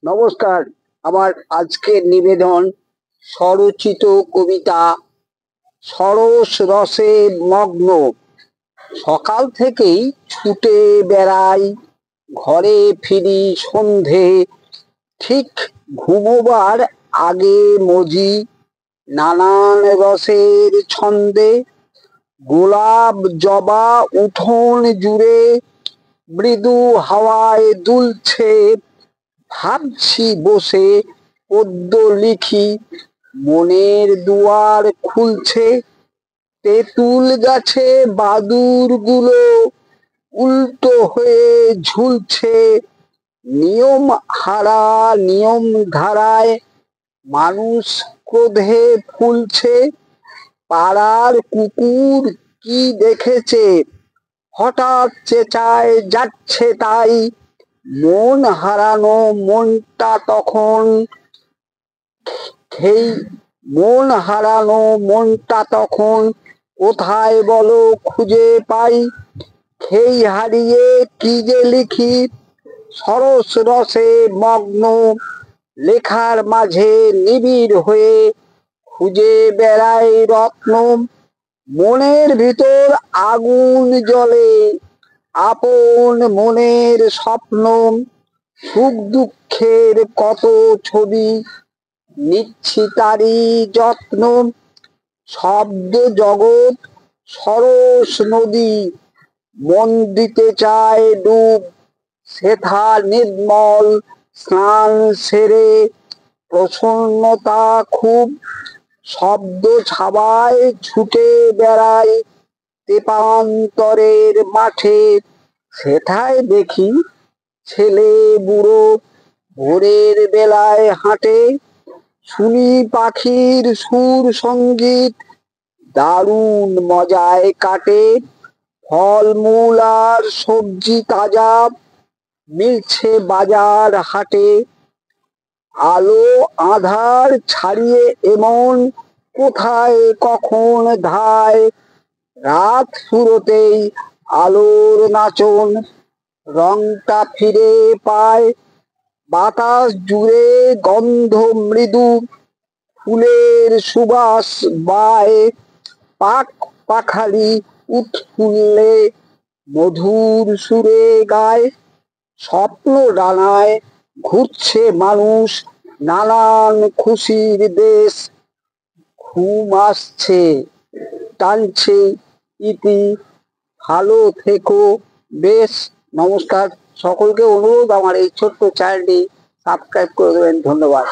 নমস্কার। আমার আজকের নিবেদন স্বরচিত কবিতা সরস রসে মগ্ন। সকাল থেকেই ছুটে বেড়াই, ঘরে ফিরি সন্ধে। ঠিক ঘুমোবার আগে মজি নানান রসের ছন্দে। গোলাপ জবা উঠোন জুড়ে মৃদু হাওয়ায় দুলছে। ভাবছি বসে পদ্য লিখি, মনের দুয়ার খুলছে। তেঁতুল গাছে বাদুর গুলো উল্টো হয়ে ঝুলছে। নিয়ম হারা নিয়ম ধারায় মানুষ ক্রোধে ফুলছে। পাড়ার কুকুর কি দেখেছে, হঠাৎ চেঁচায় যাচ্ছে তাই। মন হারানো মনটা তখন খেই মন হারানো মনটা তখন কোথায় বলো খুঁজে পাই। খেই হারিয়ে কি যে লিখি, সরস রসে মগ্ন। লেখার মাঝে নিবিড় হয়ে খুঁজে বেড়াই রত্ন। মনের ভিতর আগুন জ্বলে, আপন মনের স্বপ্ন। সুখ দুঃখের কত ছবি নিচ্ছি তারই যত্ন। শব্দ জগৎ সরস নদী, মন দিতে চায় ডুব। সেথা নির্মল স্নান সেরে প্রসন্নতা খুব। শব্দ ছাবায় ছুটে বেড়াই তেপান্তরের মাঠে। সেথায় দেখি ছেলে বুড়ো ভোরের বেলায় হাঁটে। শুনি পাখির সুর সঙ্গীত, দারুণ মজায় কাটে। ফল মূল আর সবজি তাজা মিলছে বাজার হাটে। আলো আঁধার ছাড়িয়ে এমন কোথায় কখন ধায়। রাত ফুরোতেই আলোর নাচন, রংটা ফিরে পায়। বাতাস জুড়ে গন্ধ মৃদু, ফুলের সুবাস বায়। পাখ পাখালি উৎফুল্লে মধুর সুরে গায়। স্বপ্ন ডানায় ঘুরছে মানুষ, নানান খুশির দেশ। ঘুম আসছে, টানছে ইতি, ভালো থেকো বেশ। নমস্কার। সকলকে অনুরোধ আমার এই ছোট্ট চ্যানেলটি সাবস্ক্রাইব করে দেবেন। ধন্যবাদ।